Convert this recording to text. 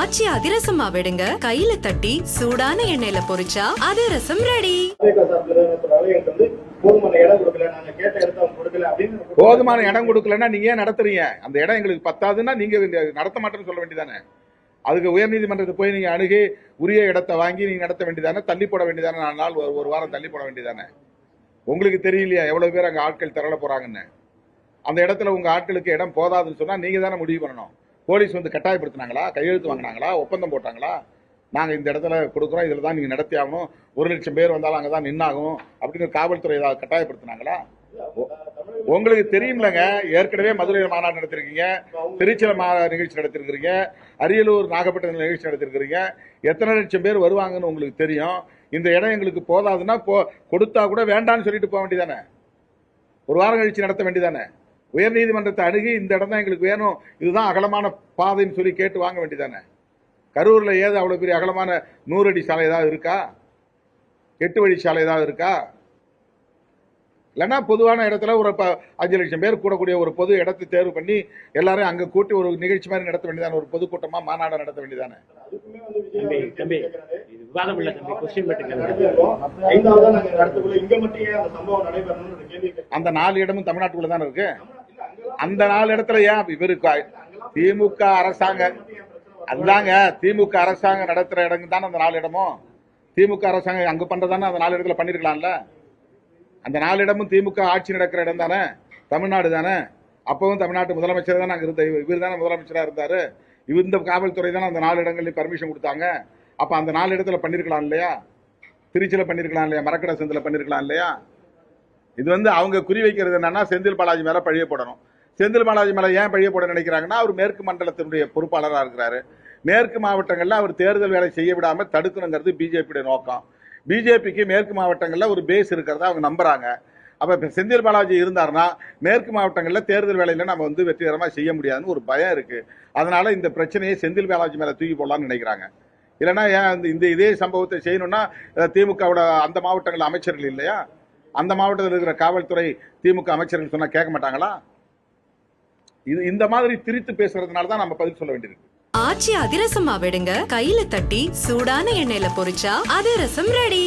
ஆச்சி அதிரசமா விடுங்க, கையில தட்டி சூடான எண்ணெயில பொரிச்சா அதிரசம் ரெடி. போதுமான இடம் கொடுக்கலன்னா நீங்க ஏன் நடத்துறீங்க? அந்த இடம் எங்களுக்கு பத்தாதுன்னா நீங்க நடத்த மாட்டேன்னு சொல்ல வேண்டியதானே. அதுக்கு உயர்நீதிமன்றத்தை போய் நீங்க அணுகி உரிய இடத்தை வாங்கி நீங்க நடத்த வேண்டியதானே, தள்ளி போட வேண்டியதானே, 4 நாள் ஒரு வாரம் தள்ளி போட வேண்டியதானே. உங்களுக்கு தெரியலையா எவ்வளவு பேர் அங்க ஆட்கள் திரள போறாங்கன்னு? அந்த இடத்துல உங்க ஆட்களுக்கு இடம் போதாதுன்னு சொன்னா நீங்க தானே முடிவு பண்ணணும். போலீஸ் வந்து கட்டாயப்படுத்தினாங்களா, கையெழுத்து வாங்கினாங்களா, ஒப்பந்தம் போட்டாங்களா? நாங்க இந்த இடத்துல கொடுக்குறோம், இதுல தான் நீங்க நடத்தி ஆகணும், 1 லட்சம் பேர் வந்தாலும் அங்கதான் நின்னாகும் அப்படின்னு காவல்துறை ஏதாவது கட்டாயப்படுத்தினாங்களா? உங்களுக்கு தெரியும்லங்க. ஏற்கனவே மதுரை மாநாடு நடத்திருக்கீங்க, திருச்சியில நிகழ்ச்சி நடத்திருக்கிறீங்க, அரியலூர் நாகப்பட்டினம் நிகழ்ச்சி நடத்திருக்கிறீங்க. எத்தனை லட்சம் பேர் வருவாங்கன்னு உங்களுக்கு தெரியும். இந்த இடம் எங்களுக்கு போதாதுன்னா கொடுத்தா கூட வேண்டாம்னு சொல்லிட்டு போக வேண்டியதானே. ஒரு வாரம் கழிச்சு நடத்த வேண்டியதானே. உயர்நீதிமன்றத்தை அணுகி இந்த இடம் தான் எங்களுக்கு வேணும், இதுதான் அகலமான பாதைன்னு சொல்லி கேட்டு வாங்க வேண்டியதானே. கரூர்ல ஏது அவ்வளவு பெரிய அகலமான 100 அடி சாலை ஏதாவது இருக்கா? 8 வழி சாலை ஏதாவது இருக்கா? இல்லைன்னா பொதுவான இடத்துல ஒரு 5 லட்சம் பேர் கூடக்கூடிய ஒரு பொது இடத்தை தேர்வு பண்ணி எல்லாரும் அங்க கூட்டி ஒரு நிகழ்ச்சி மாதிரி நடத்த வேண்டியதானே, ஒரு பொதுக்கூட்டமா மாநாடு நடத்த வேண்டியதானே. அந்த 4 இடமும் தமிழ்நாட்டுக்குள்ள தானே இருக்கு. அந்த 4 இடத்துல ஏன் இவருக்கு திமுக அரசாங்கம் அதுதாங்க, திமுக அரசாங்கம் நடத்துற இடம் தானே அந்த 4 இடமும். திமுக அரசாங்கம் அங்க பண்றதானே அந்த 4 இடத்துல பண்ணிருக்கலாம்ல. அந்த 4 இடமும் திமுக ஆட்சி நடக்கிற இடம் தானே, தமிழ்நாடு தானே. அப்பவும் தமிழ்நாட்டு முதலமைச்சர் தானே அங்க இருந்த, இவர் தானே முதலமைச்சரா இருந்தாரு. இந்த காவல்துறை தானே அந்த 4 இடங்கள்லயும் பர்மிஷன் கொடுத்தாங்க. அப்ப அந்த 4 இடத்துல பண்ணிருக்கலாம் இல்லையா? திருச்சியில பண்ணிருக்கலாம் இல்லையா? மரக்கடை சந்தில பண்ணிருக்கலாம் இல்லையா? இது வந்து அவங்க குறி வைக்கிறது என்னன்னா செந்தில் பாலாஜி மேல பழிய போடணும். செந்தில் பாலாஜி மேல ஏன் பழிய போட நினைக்கிறாங்கன்னா, அவர் மேற்கு மண்டலத்தினுடைய பொறுப்பாளராக இருக்கிறாரு. மேற்கு மாவட்டங்கள்ல அவர் தேர்தல் வேலை செய்ய விடாம தடுக்கணுங்கிறது பிஜேபியுடைய நோக்கம். பிஜேபிக்கு மேற்கு மாவட்டங்கள்ல ஒரு பேஸ் இருக்கிறதா அவங்க நம்புறாங்க. அப்ப செந்தில் பாலாஜி இருந்தாருன்னா மேற்கு மாவட்டங்கள்ல தேர்தல் வேலையில நம்ம வந்து வெற்றிகரமா செய்ய முடியாதுன்னு ஒரு பயம் இருக்கு. அதனால இந்த பிரச்சனையை செந்தில் பாலாஜி மேல தூக்கி போடலாம்னு நினைக்கிறாங்க. இல்லைன்னா ஏன் இதே சம்பவத்தை செய்யணும்னா திமுகவோட அந்த மாவட்டங்கள் அமைச்சர்கள் இல்லையா? அந்த மாவட்டத்தில் இருக்கிற காவல்துறை திமுக அமைச்சர்கள் சொன்னா கேட்க மாட்டாங்களா? இந்த மாதிரி திரித்து பேசுறதுனால தான் நம்ம பதில் சொல்ல வேண்டியிருக்கு. ஆச்சி அதிரசமா விடுங்க, கையில தட்டி சூடான எண்ணெயில பொரிச்சா அதிரசம் ரெடி.